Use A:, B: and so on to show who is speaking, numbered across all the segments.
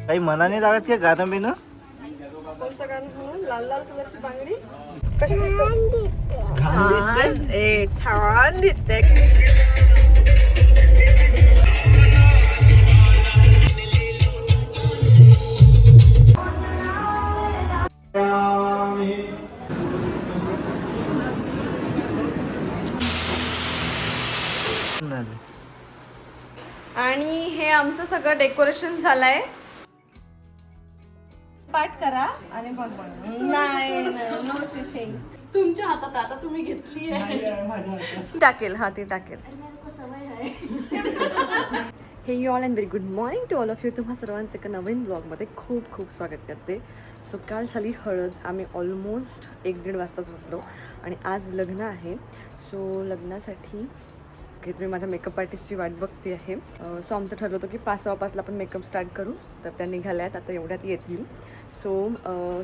A: काही मना नाही लागत का गाणं बिनं?
B: कोणतं गाणं म्हणून? लाल लाल कलरची बांगडी कशी दिसते?
A: घाण दिसते.
B: छान दिसते. आणि हे आमचं सगळं डेकोरेशन झालंय. पाठ करा आणि बघ नाही नो चिटिंग.
C: तुमच्या हातात आता तुम्ही घेतली आहे.
B: टाकेल हा ते टाकेल. Hey you all and very good morning to all of you. तुम्हा सर्वांचं एका नवीन ब्लॉगमध्ये खूप खूप स्वागत करते. सो काल झाली हळद. आम्ही ऑलमोस्ट 1-1.5 वाजता झोपलो आणि आज लग्न आहे. सो लग्नासाठी मी माझ्या मेकअप आर्टिस्टची वाट बघते आहे. सो आमचं ठरलं होतं की 5:15 आपण मेकअप स्टार्ट करू. तर त्या निघाल्यात आता एवढ्यात येतील. सो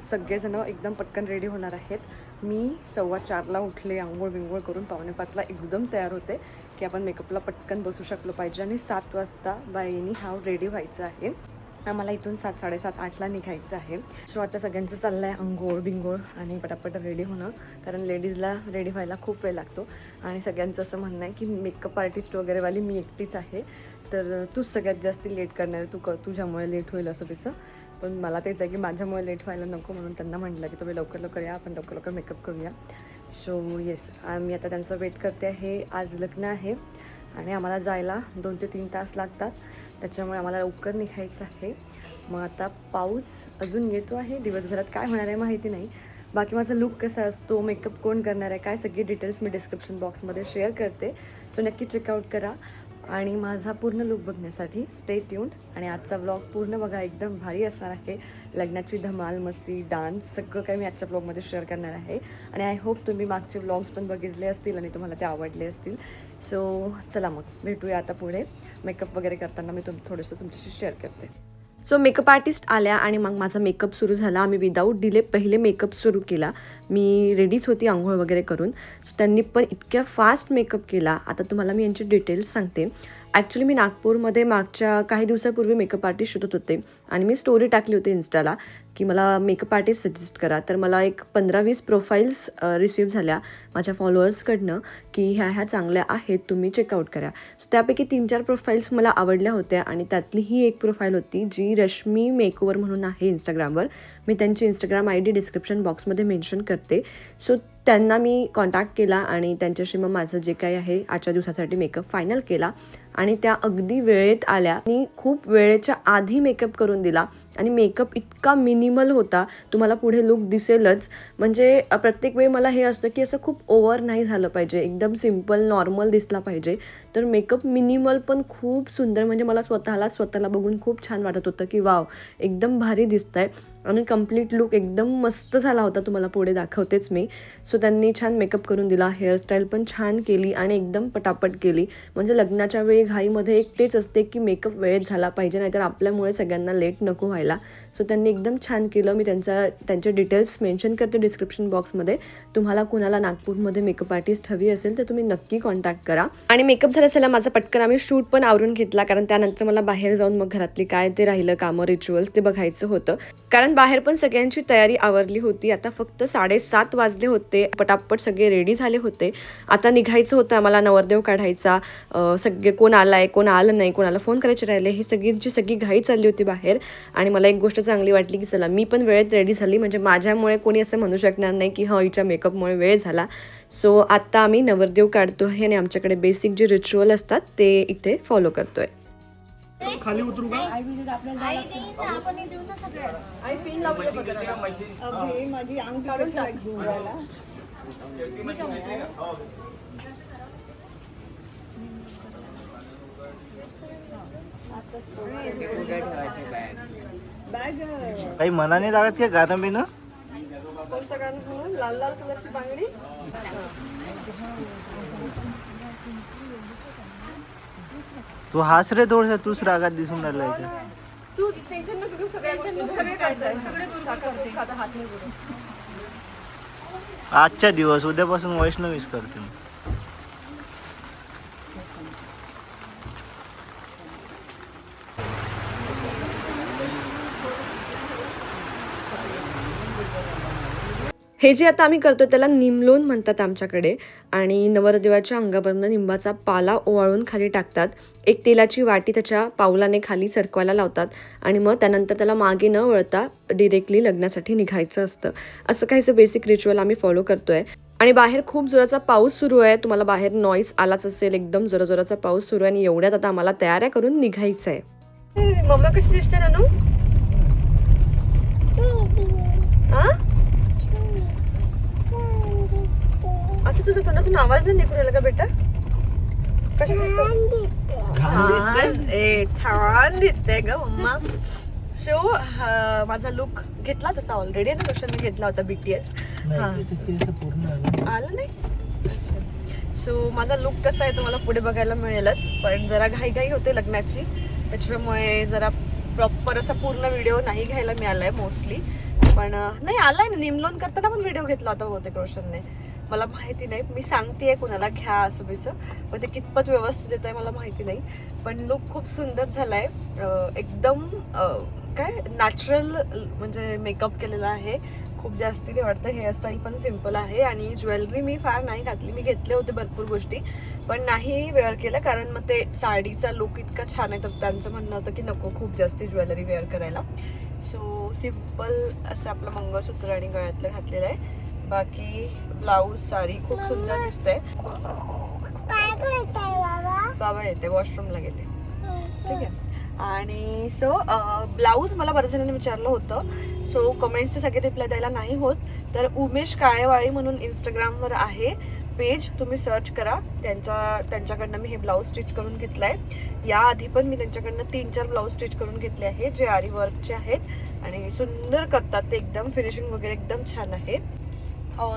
B: सगळेजण एकदम पटकन रेडी होणार आहेत. मी 4:15 उठले, आंघोळ बिंघोळ करून 4:45 एकदम तयार होते की आपण मेकअपला पटकन बसू शकलो पाहिजे. आणि 7 वाजता बाईनी हा रेडी व्हायचं आहे. आम्हाला इथून 7, 7:30, 8ला निघायचं आहे. सो आता सगळ्यांचं चाललं आहे आंघोळ बिंघोळ आणि पटापट रेडी होणं, कारण लेडीजला रेडी व्हायला खूप वेळ लागतो. आणि सगळ्यांचं असं म्हणणं आहे की मेकअप आर्टिस्ट वगैरेवाली मी एकटीच आहे, तर तूच सगळ्यात जास्त लेट करणार, तुझ्यामुळे लेट होईल असं तसं. पण मला तेच आहे की माझ्यामुळे लेट व्हायला नको, म्हणून त्यांना म्हटलं की तुम्ही लवकर लवकर या, आपण लवकर लवकर मेकअप करूया. सो येस, आम्ही आता त्यांचं वेट करते आहे. आज लग्न आहे आणि आम्हाला जायला 2 ते 3 तास लागतात, त्याच्यामुळे आम्हाला लवकर निघायचं आहे. मग आता पाऊस अजून येतो आहे, दिवसभरात काय होणार आहे माहिती नाही. बाकी माझा लुक कसा असतो, मेकअप कोण करणार आहे, काय सगळी डिटेल्स मी डिस्क्रिप्शन बॉक्समध्ये शेअर करते. सो नक्की चेकआउट करा आणि माझा पूर्ण लुक बघण्यासाठी स्टे ट्यून्ड. आणि आजचा व्लॉग पूर्ण बघा, एकदम भारी असणार आहे. लग्नाची धमाल मस्ती डान्स सगळं काही मी आजच्या व्लॉगमध्ये शेअर करणार आहे. आणि आय होप तुम्ही मागचे व्लॉग्स पण बघितले असतील आणि तुम्हाला ते आवडले असतील. सो चला मग भेटूया आता पुढे. मेकअप वगैरे करताना मी थोडंसं तुमच्याशी शेअर करते. सो मेकअप आर्टिस्ट आल्या आणि मग माझा मेकअप सुरू झाला. आम्ही विदाऊट डिले पहिले मेकअप सुरू केला. मी रेडीच होती आंघोळ वगैरे करून. सो त्यांनी पण इतक्या फास्ट मेकअप केला. आता तुम्हाला मी यांचे डिटेल्स सांगते. ॲक्च्युली मी नागपूरमध्ये मागच्या काही दिवसापूर्वी मेकअप आर्टिस्ट शोधत होते आणि मी स्टोरी टाकली होती इन्स्टाला की मला मेकअप आर्टिस्ट सजेस्ट करा. तर मला एक 15-20 प्रोफाईल्स रिसीव्ह झाल्या माझ्या फॉलोअर्सकडनं की ह्या चांगल्या आहेत, तुम्ही चेकआउट करा. सो त्यापैकी 3-4 प्रोफाईल्स मला आवडल्या होत्या आणि त्यातली ही एक प्रोफाईल होती जी रश्मी मेकओव्हर म्हणून आहे इंस्टाग्रामवर. मी त्यांची इंस्टाग्राम ID डिस्क्रिप्शन बॉक्समध्ये मेन्शन करते. सो त्यांना मी कॉन्टॅक्ट केला आणि त्यांच्याशी मग माझं जे काही आहे आजच्या दिवसासाठी मेकअप फायनल केला. आणि त्या अगदी वेळेत आल्या आणि खूप वेळेच्या आधी मेकअप करून दिला. आणि मेकअप इतका मिनिमल होता, तुम्हाला पुढे लुक दिसेलच. म्हणजे प्रत्येक वेळी मला हे असतं की असं खूप ओव्हर नाही झालं पाहिजे, एकदम सिम्पल नॉर्मल दिसला पाहिजे. तर मेकअप मिनिमल पण खूप सुंदर, म्हणजे मला स्वतःला बघून खूप छान वाटत होतं की वाव एकदम भारी दिसत आहे. आणि कम्प्लीट लुक एकदम मस्त झाला होता, तुम्हाला पुढे दाखवतेच मी. सो त्यांनी छान मेकअप करून दिला, हेअरस्टाईल पण छान केली आणि एकदम पटापट केली. म्हणजे लग्नाच्या वेळी घाईमध्ये एक तेच असते की मेकअप वेळेत झाला पाहिजे, नाहीतर आपल्यामुळे सगळ्यांना लेट नको व्हायला. सो त्यांनी एकदम छान केलं. मी त्यांचे डिटेल्स मेन्शन करते डिस्क्रिप्शन बॉक्समध्ये. तुम्हाला कुणाला नागपूरमध्ये मेकअप आर्टिस्ट हवी असेल तर तुम्ही नक्की कॉन्टॅक्ट करा. आणि मेकअप झाला असेल माझा पटकन आम्ही शूट पण आवरून घेतला, कारण त्यानंतर मला बाहेर जाऊन मग घरातली काय ते राहिलं कामं रिच्युअल्स ते बघायचं होतं, कारण बाहेर पण सगळ्यांची तयारी आवरली होती. आता फक्त 7:30 वाजले होते, पटापट सगळे रेडी झाले होते. आता निघायचं होतं आम्हाला, नवरदेव काढायचा. सगळे कोण आलाय कोण आलं नाही, कोणाला फोन करायचे राहिले, ही सगळी घाई चालली होती बाहेर. आणि मला एक गोष्ट चांगली वाटली की चला मी पण वेळेत रेडी झाली, म्हणजे माझ्यामुळे कोणी असं म्हणू शकणार नाही की हिच्या मेकअपमुळे वेळ झाला. सो आता आम्ही नवरदेव काढतो आहे आणि आमच्याकडे बेसिक जे रिच्युअल असतात ते इथे फॉलो करतोय.
A: खाली उतरू का?
B: माझी अंग काढून टाक.
A: काही मना नाही लागत का गाणं बिनं?
B: कोणतं गाणं म्हणून? लाल लाल कलरची बांगडी
A: तू हास रे थोडस, तूच रागात दिसून राहिला.
B: तू टेन्शन नको घेऊ, सगळे हात नाही.
A: आजच्या दिवस उद्यापासून वैष्णवीच करते मी.
B: हे जे आता आम्ही करतोय त्याला निमलोन म्हणतात आमच्याकडे. आणि नवरदेवाच्या अंगावरनं निंबाचा पाला ओवाळून खाली टाकतात. एक तेलाची वाटी त्याच्या पावलाने खाली सरकवायला लावतात आणि मग त्यानंतर त्याला मागे न वळता डिरेक्टली लग्नासाठी निघायचं असतं. असं काहीचं बेसिक रिच्युअल आम्ही फॉलो करतोय. आणि बाहेर खूप जोराचा पाऊस सुरू आहे. तुम्हाला बाहेर नॉईस आलाच असेल. एकदम जोराचा पाऊस सुरू आहे आणि एवढ्यात आता आम्हाला तयाऱ्या करून निघायचं आहे. मम्मा कशी दिसते नानू? असं तुझं तोंडातून आवाज नाही निघून आला का बेटा? कशी दिसते? छान दिसते ग मम्मा. सो माझा लुक घेतला तसा ऑलरेडी ना, रोशनने घेतला होता BTS. आलं नाही. सो माझा लुक कसा आहे तुम्हाला पुढे बघायला मिळेलच. पण जरा घाई होते लग्नाची, त्याच्यामुळे जरा प्रॉपर असा पूर्ण व्हिडिओ नाही घ्यायला मिळालाय मोस्टली. पण नाही आलाय ना, निमलोन करताना पण व्हिडिओ घेतला होता बहुतेक रोशनने. मला माहिती नाही, मी सांगतेय कुणाला घ्या असं बिसं, पण ते कितपत व्यवस्थित येत आहे मला माहिती नाही. पण लुक खूप सुंदर झालाय. एकदम काय नॅचरल म्हणजे मेकअप केलेला आहे. खूप जास्ती नाही वाटतं. हेअरस्टाईल पण सिम्पल आहे आणि ज्वेलरी मी फार नाही घातली. मी घेतले होते भरपूर गोष्टी पण नाही वेअर केलं, कारण मग ते साडीचा लुक इतका छान आहे तर त्यांचं म्हणणं होतं की नको खूप जास्ती ज्वेलरी वेअर करायला. सो सिम्पल असं आपलं मंगळसूत्र आणि गळ्यातलं घातलेलं आहे. बाकी ब्लाऊज साडी खूप सुंदर दिसते. बाबा येते, वॉशरूमला गेले. ठीक आहे. आणि सो ब्लाऊज मला बऱ्याच जणांनी विचारलं होतं. सो कमेंट्सचे सगळे रिप्लाय द्यायला नाही होत, तर उमेश काळेवाळी म्हणून इंस्टाग्रामवर आहे पेज, तुम्ही सर्च करा. त्यांच्याकडनं मी हे ब्लाऊज स्टिच करून घेतलं आहे. याआधी पण मी त्यांच्याकडनं 3-4 ब्लाऊज स्टिच करून घेतले आहेत जे आरी वर्कचे आहेत आणि सुंदर करतात ते. एकदम फिनिशिंग वगैरे एकदम छान आहे.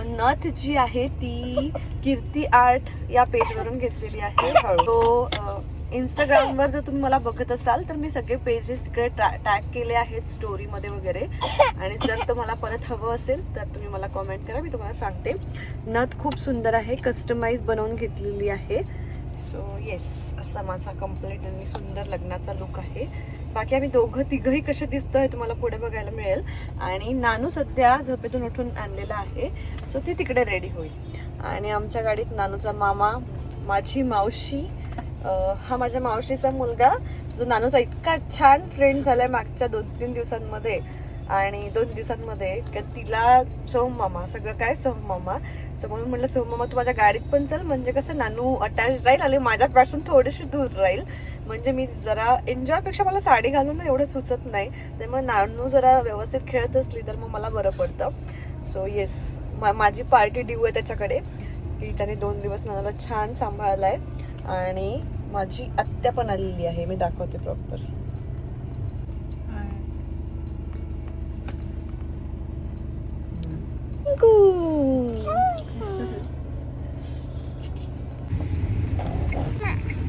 B: नथ जी आहे ती कीर्ती आर्ट या पेजवरून घेतलेली आहे. तो इंस्टाग्रामवर जर तुम्ही मला बघत असाल तर मी सगळे पेजेस तिकडे टॅग केले आहेत स्टोरीमध्ये वगैरे. आणि जर तुम्हाला परत हवं असेल तर तुम्ही मला कॉमेंट करा, मी तुम्हाला सांगते. नथ खूप सुंदर आहे, कस्टमाइज बनवून घेतलेली आहे. सो येस, असा माझा कम्प्लीट आणि सुंदर लग्नाचा लुक आहे. बाकी आम्ही तिघही कसे दिसतो हे तुम्हाला पुढे बघायला मिळेल. आणि नानू सध्या झोपेतून उठून आणलेला आहे, सो ती तिकडे रेडी होईल. आणि आमच्या गाडीत नानूचा मामा, माझी मावशी, हा माझ्या मावशीचा मुलगा जो नानूचा इतका छान फ्रेंड झालाय मागच्या 2-3 दिवसांमध्ये. आणि 2 दिवसांमध्ये का तिला सोहम मामा, सगळं काय सोहम मामा. सो म्हणून म्हटलं सोहम मामा तू माझ्या गाडीत पण चल, म्हणजे कसं नानू अटॅच राहील आणि माझ्यापासून थोडीशी दूर राहील. म्हणजे मी जरा एन्जॉयपेक्षा मला साडी घालून एवढं सुचत नाही, त्यामुळे नानू जरा व्यवस्थित खेळत असली तर मग मला बरं पडतं. सो येस, माझी पार्टी ड्यू आहे त्याच्याकडे की त्याने 2 दिवस नानाला छान सांभाळला आहे. आणि माझी आत्या पण आलेली आहे, मी दाखवते प्रॉपर.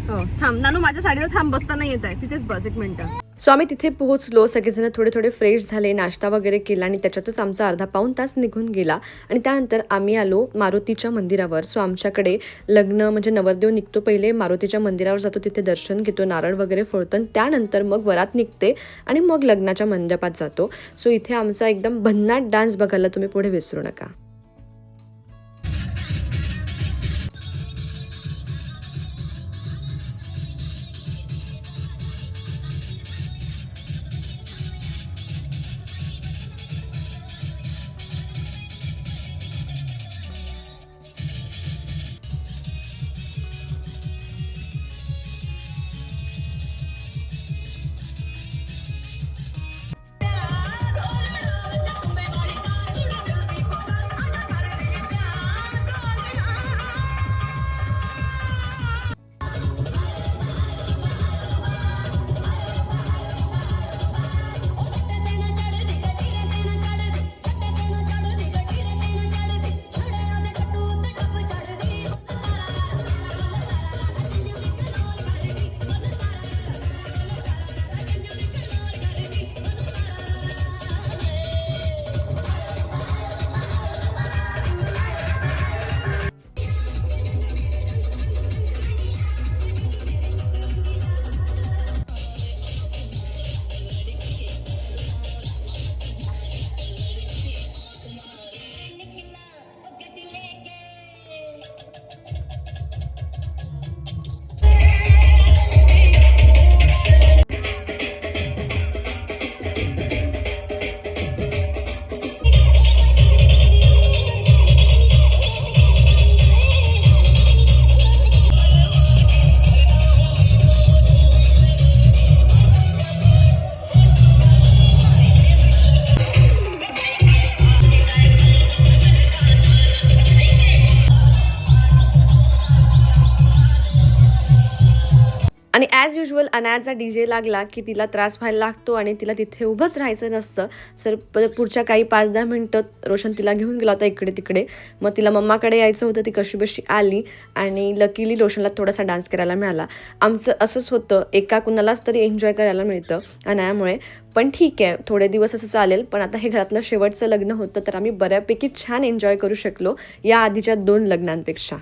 B: हो थांब नानू, माझ्या साडीवर थांब, बसता नाही येत आहे, तिथेच बस 1 मिनिट. सो आम्ही तिथे पोहोचलो. सगळेजण थोडे फ्रेश झाले, नाश्ता वगैरे केला आणि त्याच्यातच आमचा अर्धा-पाऊण तास निघून गेला. आणि त्यानंतर आम्ही आलो मारुतीच्या मंदिरावर. सो आमच्याकडे लग्न म्हणजे नवरदेव निघतो पहिले मारुतीच्या मंदिरावर जातो, तिथे दर्शन घेतो, नारळ वगैरे फोडतो, त्यानंतर मग वरात निघते आणि मग लग्नाच्या मंडपात जातो. सो इथे आमचा एकदम भन्नाट डान्स बघायला तुम्ही पुढे विसरू नका. अनायाचा DJ लागला की तिला त्रास व्हायला लागतो आणि तिला तिथे उभंच राहायचं नसतं. सर पुढच्या काही 5-10 मिनटं रोशन तिला घेऊन गेला होता इकडे तिकडे. मग तिला मम्माकडे यायचं होतं, ती कशी बशी आली आणि लकीली रोशनला थोडासा डान्स करायला मिळाला. आमचं असंच होतं, एका कुणालाच तरी एन्जॉय करायला मिळतं अनायामुळे. पण ठीक आहे, थोडे दिवस असं चालेल. पण आता हे घरातलं शेवटचं लग्न होतं तर आम्ही बऱ्यापैकी छान एन्जॉय करू शकलो या आधीच्या 2 लग्नांपेक्षा.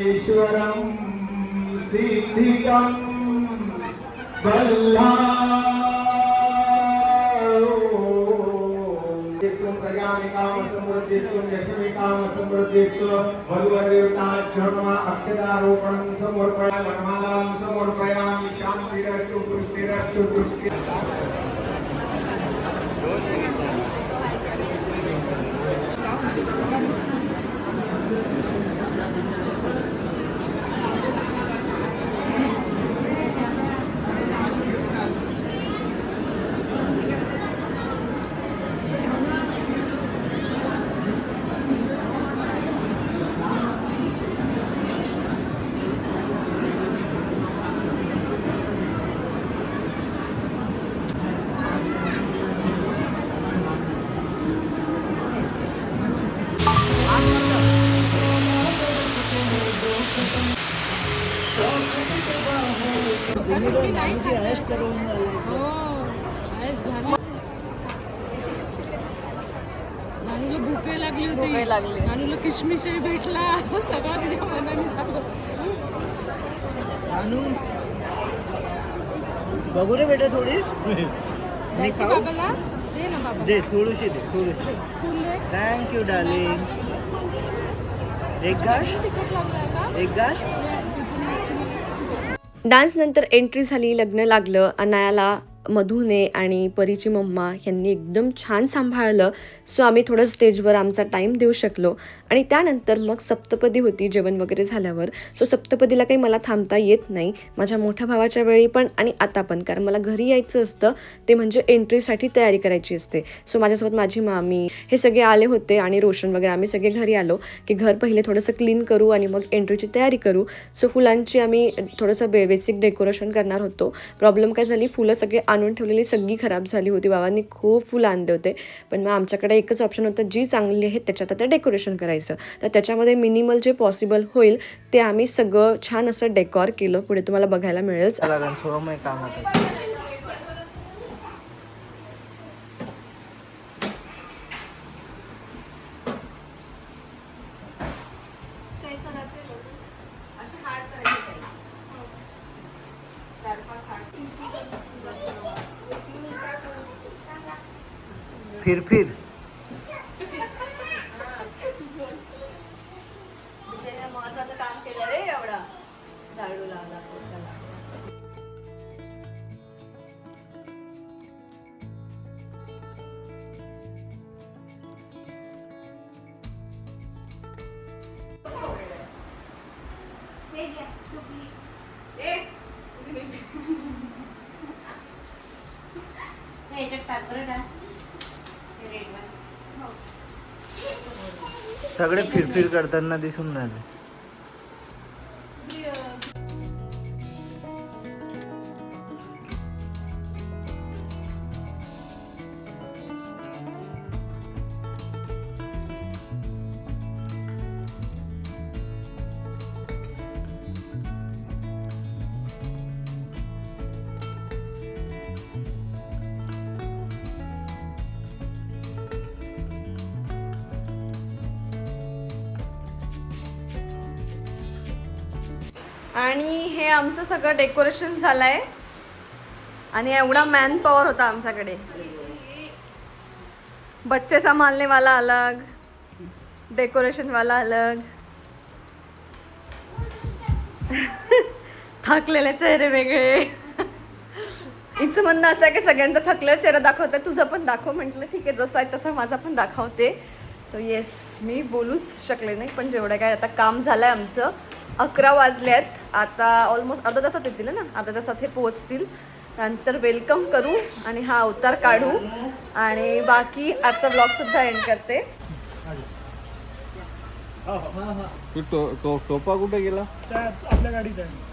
D: ईश्वरं सिद्धिकं बल्ला प्रजामि कामसमृद्धिस्तु यशमि कामसमृद्धिस्तु भगवद्देवताभ्यो अक्षतारोपणं समर्पयामि वनमालां समर्पयामि शान्तिरस्तु पुष्टिरस्तु पुष्टि
C: नानूला भूक लागली होती. नानूला किशमिशही भेटला. सगळं तिच्या मनाने झालं.
A: बघू रे बेटा थोडी
C: मी खाऊ बाबाला दे ना बाबा.
A: दे थोडीशी दे थोडीशी.
C: स्पून दे.
A: Thank you darling. एक घास
C: तिखट लागलाय का?
A: एक घास.
B: डान्स नंतर एंट्री झाली, लग्न लागलं. अनायाला मधूने आणि परीची मम्मा यांनी एकदम छान सांभाळलं. सो आम्ही थोडं स्टेजवर आमचा टाईम देऊ शकलो. आणि त्यानंतर मग सप्तपदी होती जेवण वगैरे झाल्यावर. सो सप्तपदीला काही मला थांबता येत नाही, माझ्या मोठ्या भावाच्या वेळी पण आणि आता पण, कारण मला घरी यायचं असतं. ते म्हणजे एंट्रीसाठी तयारी करायची असते. सो माझ्यासोबत माझी मामी हे सगळे आले होते आणि रोशन वगैरे. आम्ही सगळे घरी आलो की घर पहिले थोडंसं क्लीन करू आणि मग एंट्रीची तयारी करू. सो फुलांची आम्ही थोडंसं बेसिक डेकोरेशन करणार होतो. प्रॉब्लेम काय झाली, फुलं सगळे आणून ठेवलेली सगळी खराब झाली होती. बाबांनी खूप फुलं आणले होते, पण मग आमच्याकडे एकच ऑप्शन होतं, जी चांगली आहे त्याच्यात आता डेकोरेशन करायचं. तर त्याच्यामध्ये मिनिमल जे पॉसिबल होईल ते आम्ही सगळं छान असं डेकॉर केलं. पुढे तुम्हाला बघायला मिळेल.
A: फिर फिर
B: महत्वाचं काम केलं रे एवढा झाडू लावला.
A: सगळे फिरफिर करताना दिसून राहिले.
B: आणि हे आमचं सगळं डेकोरेशन झालंय आणि एवढा मॅन पॉवर होता आमच्याकडे. बच्चे संभालने वाला अलग, डेकोरेशन वाला अलग. थकलेले चेहरे वेगळे. हिचं म्हणणं असं आहे की सगळ्यांचा थकलेला चेहरा दाखवते, तुझं पण दाखव. म्हटलं ठीक आहे, जसं आहे तसं माझा पण दाखवते. सो येस, मी बोलूच शकले नाही, पण जेवढं काय आता काम झालं आहे आमचं. 11 वाजले आहेत आता, ऑलमोस्ट अर्धा तासात येतील ना, अर्धा तासात हे पोहोचतील. नंतर वेलकम करू आणि हा अवतार काढू आणि बाकी आजचा ब्लॉगसुद्धा एंड करते.
A: टोपा कुठे गेला?
E: आपल्या गाडीत आहे.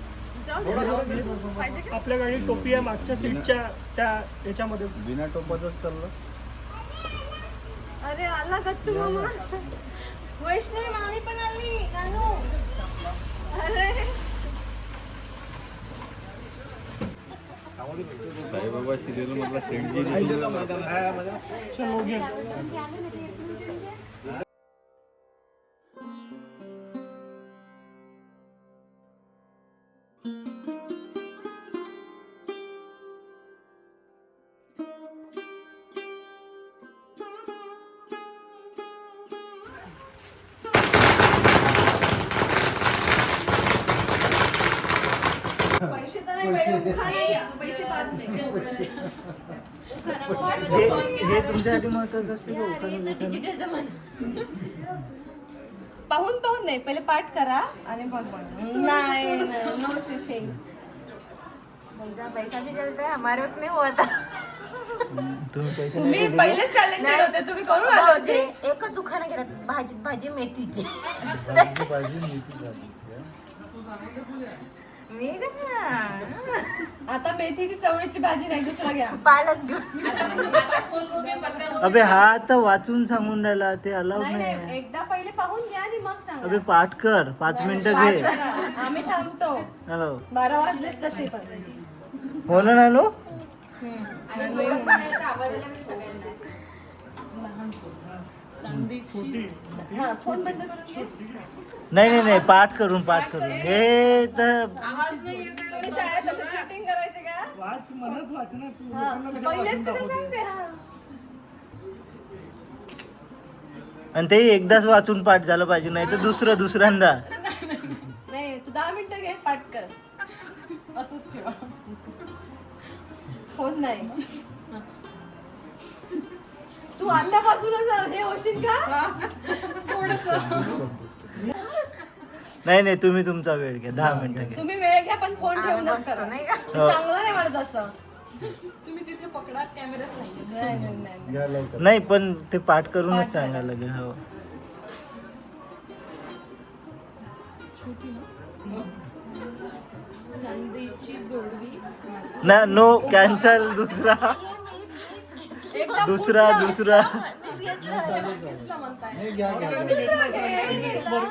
E: आपल्या गाडीत टोपी आहे मागच्या सीटच्या त्या याच्यामध्ये.
A: बिना टोपाच चाललं.
B: अरे आला गत्तू मामा. वैष्णवी मामी पण आली. नानू. अरे
A: साईबाबा सिरियल मधला शेंडी
B: पैसे तर नाही मिळाले, उखाणा घ्या, पैसे बाद नाही.
A: हे तुमच्यासाठी महत्वाचं असते का?
B: पाहून पाहून नाही, पहिले पाठ करा आणि मग नाही नो चिटिंग.
C: पैसा भी चलता है हमारे वक्त नहीं हुआ था.
B: तुम्ही पहिलेच टॅलेंटेड होते, तुम्ही करून आले होते.
C: एकच दुकान गेला भाजी मेथीची.
B: आता मेथीची चवळीची भाजी नाही, दुसरा घ्या.
C: पालक घेऊन.
A: अबे हा आता वाचून सांगून राहिला, ते अलाउड
B: नाही
A: नाही.
B: नाही, एकदा पहिले पाहून घ्या आणि मग सांगा.
A: अबे पाठ कर, 5 मिनिटं
B: पाठ
A: घे.
B: करा. आम्ही थांबतो.
A: हॅलो
B: 12 वाजलेच तसे पण.
A: हो ना नालो.
B: हा, फोन बंद करून घे.
A: नाही पाठ करून हे तर
B: तुम्ही शाळेत तसं चिटिंग करायचे का?
E: वाच म्हणत वाच ना तू.
B: हा,
E: लोकांना
B: पहिलेच
E: वाचून
B: कसं
E: दाखवते.
B: सांगते. हा.
A: आणि ते एकदाच वाचून पाठ झालं पाहिजे, नाही तर दुसऱ्यांदा.
B: नाही, तू 10 मिनिटं घे, पाठ कर.
C: असंच ठेवा.
B: होत नाही. तू आतापासूनच हे होशील का?
A: नाही तुम्ही तुमचा वेळ घ्या, 10 मिनिटं घ्या.
B: तुम्ही वेळ घ्या पण फोन ठेवून करा.
C: नाही का?
B: चांगलं नाही वाटत असं.
C: तुम्ही तिथे पकडा, कॅमेराच नाहीये.
B: नाही.
A: नाही पण ते पाठ करूनच सांगायला लागेल. हो
C: चांदीची जोडवी.
A: ना, नो कॅन्सल. दुसरा
B: एकदा
A: दुसरा
E: बरं,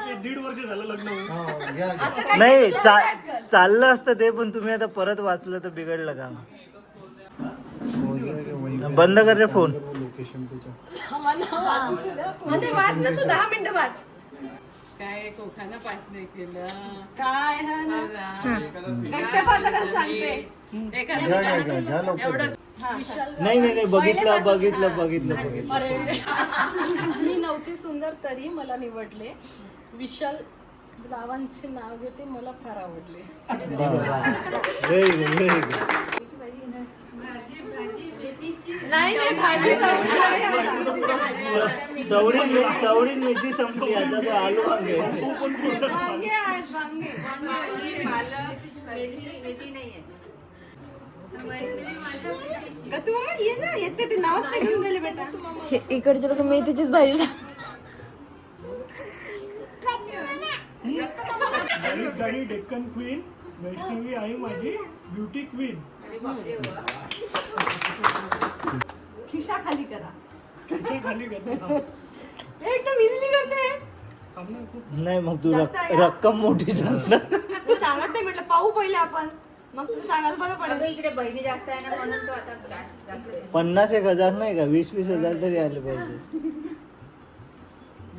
E: 1.5 वर्ष झालं लग्न होऊन.
B: असं काही
A: नाही
B: नाही, पाठ कर.
A: चाललं असतं ते, पण तुम्ही आता परत वाचलं तर बिघडलं का? बंद कर रे फोन.
B: मध्ये वाच ना तू, 10 मिनिटं वाच.
C: काय कोखाना पाठ नाही केलं.
B: काय हा ना. गट्ट्या पाहता का सांगते.
A: नाही बघितलं.
C: मी नव्हती सुंदर तरी मला निवडले. विशाल रावांचे नाव घेते, मला फार आवडले.
A: Very good.
B: नाही भाजी
A: चवडी मेथी संपली, आता तो आलू वांगे.
B: वांगे आहेत, वांगे. तू मम्मा ये ना, येते ते नावच नाही घेऊन गेले बेटा.
C: इकडचे लोक मेथीचीच भाजी.
E: गाडी डेक्कन क्वीन वैष्णवी आहे माझी ब्युटी क्वीन.
B: खिशा खाली करा.
E: कशा खाली करते.
B: एकदम इझिली करते.
A: नाही मग तू रक्कम मोठी सांग.
B: तू सांगत नाही, म्हटलं पाहू पहिले आपण, मग तू सांगायला बरं पडेल.
C: इकडे बहिणी जास्त आहे ना, म्हणून तो आता जास्त.
A: 50,000 नाही का, 20,000 तरी आले पाहिजे.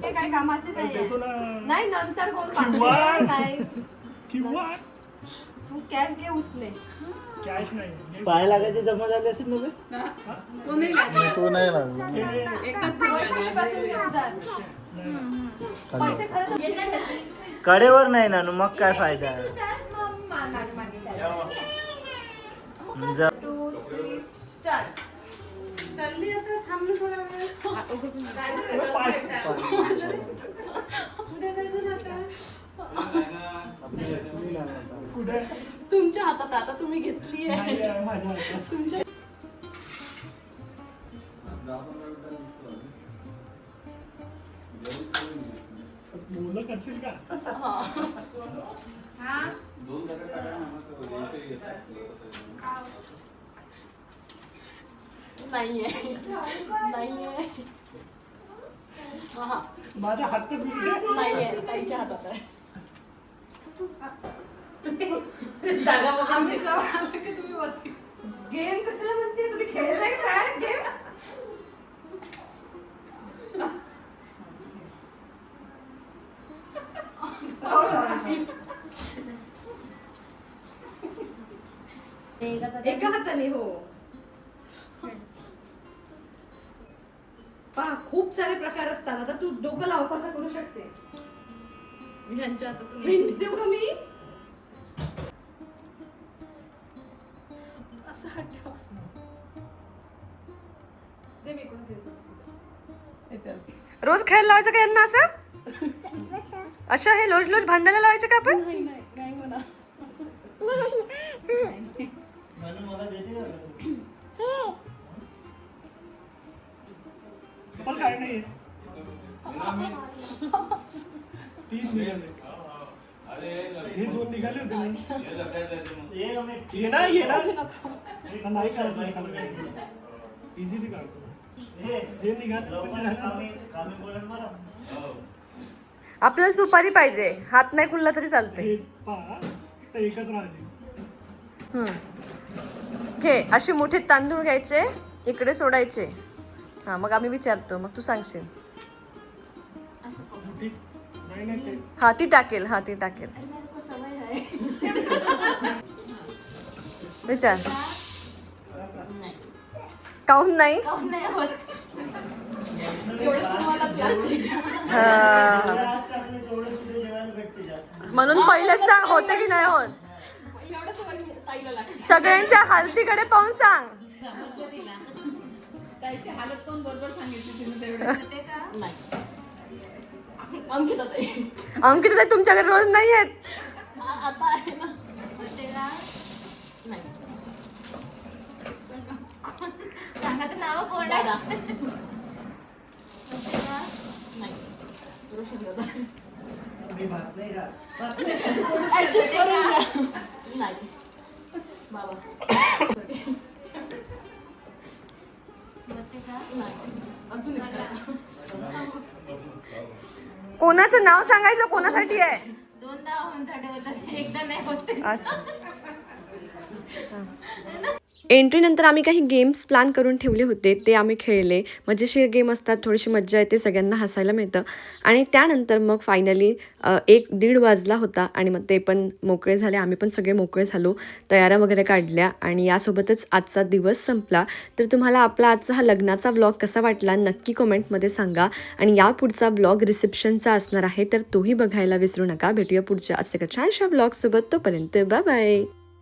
B: हे काय कामाचे
E: देतो
B: नाही.
E: ना.
B: नाही, नंतर कोण
E: किंवा-
B: पाहणार.
E: किंवा
B: तू कॅश घे उचले.
E: कॅश नाही.
A: पाय लागायचे जमा झाले असेल ना बे?
C: तो नाही लागला.
F: तो नाही लागला.
C: एकच
B: पैसे खरंच
A: कडेवर नाही ना मग काय फायदा आहे. जा.
B: चालली आता थांब ना थोडा वेळ. उद्या जायचं ना आता.
E: कुठे
C: तुमच्या हातात आता तुम्ही घेतली आहे.
E: नाही आहे माझ्या हातात.
C: तुमच्या
E: बोललं करशील का?
C: नाहीये नाहीये. हा
E: माझा हात तर बिघडे.
C: नाहीये ताईच्या हातात आहे. जागा बघा. आम्ही जवळ आलो की तुम्ही वरती.
B: गेम कशाला म्हणते? तुम्ही खेळलाय का शाळेत गेम? एका हाताने हो. पहा खूप सारे प्रकार असतात. आता तू डोकं लाव कसा करू शकते.
C: यांच्या हातात
B: हिंट्स देऊ का मी?
C: असं हटवा. दे मी कोण देतो.
B: रोज खेळायला लावायचं का यांना असं? असं हे लोज लोज भांडायला लावायचं का आपण?
C: नाही नाही नाही म्हणा.
A: म्हणून मला देते का?
E: पण काय नाही 30 निघाले. हे 2 निघाले होते ना.
A: ये अमित.
E: ये ना ये ना. नाही काढतो. इझिली काढतो.
A: ये.
E: हे निघाले.
A: लवकर कामी बोलत बरं.
B: आपल्याला सुपारी पाहिजे. हात नाही खुलला तरी चालते.
E: हे पहा तर एकच राहिली.
B: घे अशी मुठीत तांदूळ घ्यायचे, इकडे सोडायचे. हा मग आम्ही विचारतो, मग तू सांगशील.
E: मोठी नाही नाही ते.
B: हा ती टाकेल. हा ती टाकेल.
C: सवय आहे.
B: विचार.
C: नाही.
B: काहून नाही?
C: काहून नाही होत. एवढं तुम्हाला लागते का?
B: हा.
A: आज टाकले तेवढं सुद्धा जेवायला भेटते जास्त.
B: म्हणून पहिलेच सांग होते की नाही होत.
C: एवढं सवय ताईला लागते.
B: सगळ्यांच्या हालतीकडे पाहून सांग.
C: ताईची हालत पण बरोबर सांगितली तिने तेवढं. नाही. अंकिता ताई.
B: अंकिता ताई तुमच्याकडे रोज नाही येत.
C: आता आहे ना. नाही. सांगा ते नाव कोण आहे? नाही. रोशन दादा.
A: मी भात नाही का?
C: ऍडजस्ट करून घ्या. नाही. बाबा. नाही. अजून एक.
B: कोणाचं नाव सांगायचं कोणासाठी आहे?
C: दोनदा होऊन झाडे होतात, एकदा नाही होते.
B: अच्छा. एंट्री नंतर आम्ही काही गेम्स प्लॅन करून ठेवले होते, ते आम्ही खेळले. मजेशीर गेम असतात, थोडीशी मज्जा येते, सगळ्यांना हसायला मिळतं. आणि त्यानंतर मग फायनली 1-1:30 वाजला होता आणि मग ते पण मोकळे झाले. आम्ही पण सगळे मोकळे झालो, तयाऱ्या वगैरे काढल्या आणि यासोबतच आजचा दिवस संपला. तर तुम्हाला आपला आजचा हा लग्नाचा व्लॉग कसा वाटला नक्की कमेंटमध्ये सांगा. आणि या पुढचा व्लॉग रिसेप्शनचा असणार आहे, तर तोही बघायला विसरू नका. भेटूया पुढच्या असे एका छानशा व्लॉगसोबत. तोपर्यंत बाय बाय.